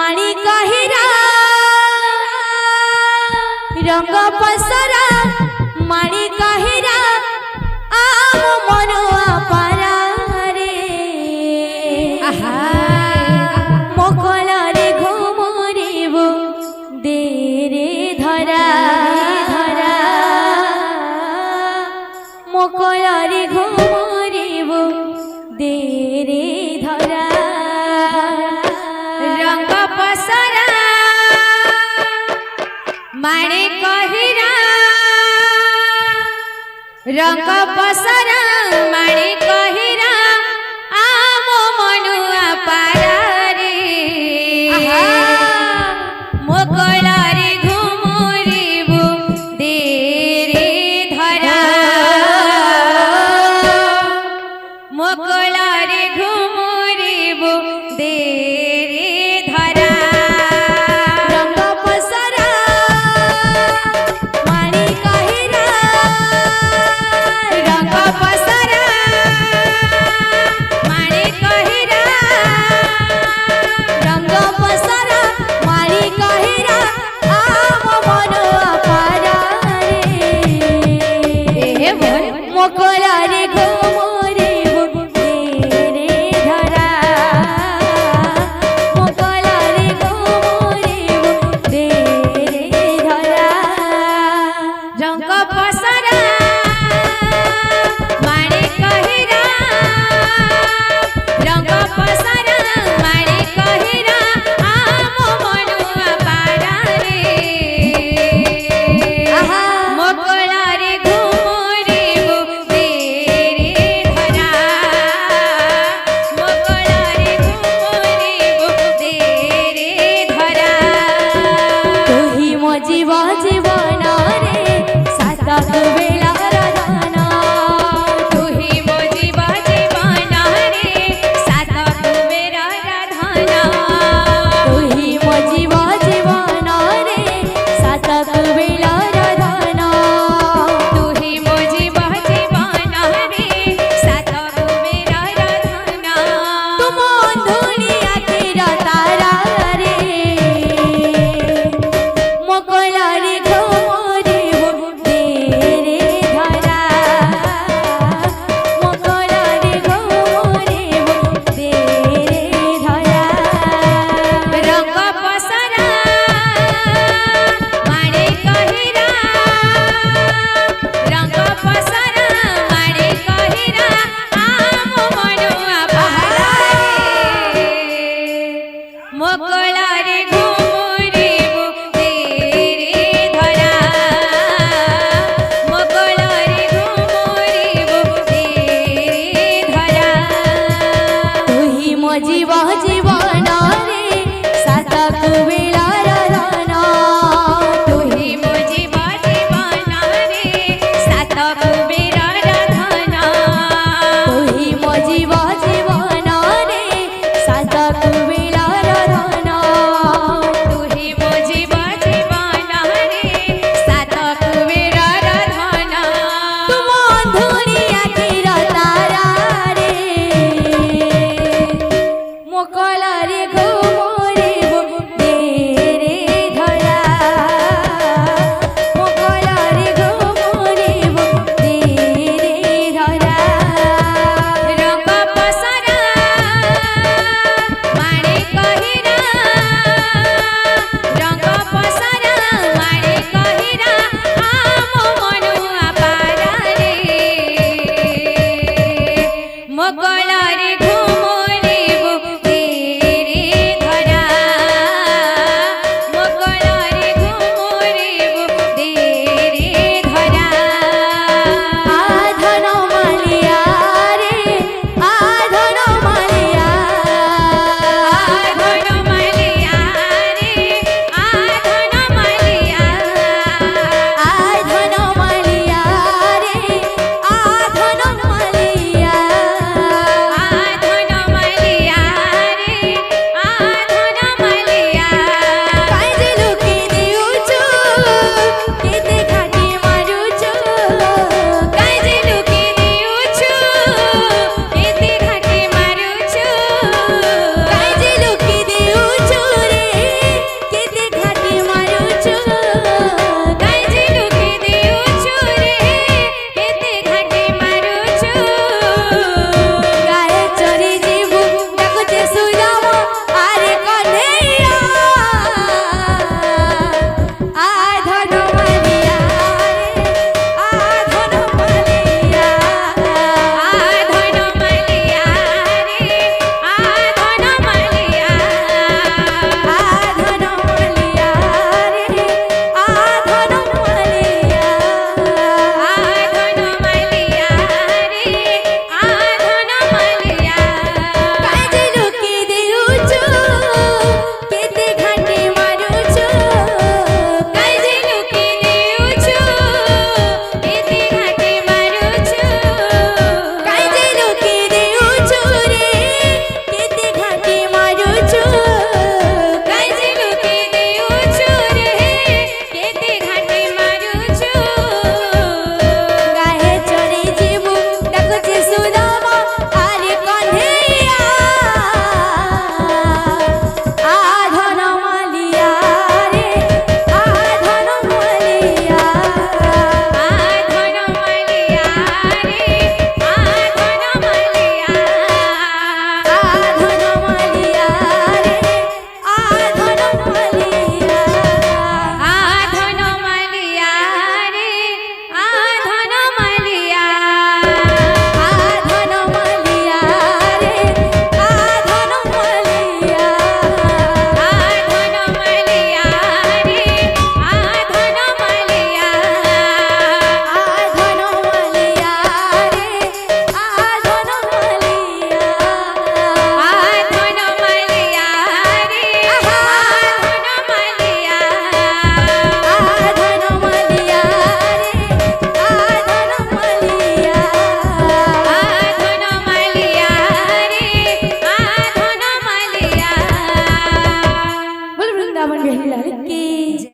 माणिक हीरा रंग पसरा माणिक हीरा आम मनुआ पारा रे मोकल रे घुमरिबो दे रे धरा धरा मोकल रे घुमरिबो दे रे धरा रंग पसरा माणिक हीरा रंग पसरा माणिक हीरा आम मनुआ पारा रे मोकल रे घुमरिबो दे रे धरा मोकल रे घुमरिबो दे रे धरा रंग पसरा माणिक हीरा रंग पसरा माणिक हीरा रंग पसरा माणिक हीरा आम मनुआ पारा रे मोकल रे घुमरिबो दे रे धरा मोकल रे घुमरिबो दे रे धरा रंग पसरा माणिक हीरा रंग पसरा माणिक हीरा आम मनुआ पारा रे मोकल रे घुमरिबो दे रे धरा मोकल रे घुमरिबो दे रे धरा तुही मो जीव जीवन रे सात बेलार धन तुही मो जीव जीवन रे सात बेलार धन तुही मो जीव जीवन रे सात बेलार धन तुही मो जीव जीवन रे सात बेलार धन तुम धुनिया केर तारा रे मोकल रे घुमरिबो दे रे धरा मोकल रे घुमरिबो दे रे धरा रंग पसरा माणिक हीरा रंग पसरा माणिक हीरा आम मनुआ पारा रे मोकल रे घुमरिबो दे रे धरा मोकल रे घुमरिबो दे रे धरा तुही मो जीव जीवन रे सात बेलार धन तुही मो जीव जीवन रे सात बेलार धन तुही मो जीव जीवन रे सात बेलार धन तुही मो जीव जीवन रे सात बेलार धन तुम धुनिया केर तारा रे मोकल रे घुमरिबो दे रे धरा मोकल रे घुमरिबो दे रे धरा रंग पसरा माणिक हीरा रंग पसरा माणिक हीरा आम मनुआ पारा रे मोकल रे घुमरिबो दे रे রাবণ বিহারী লাল কি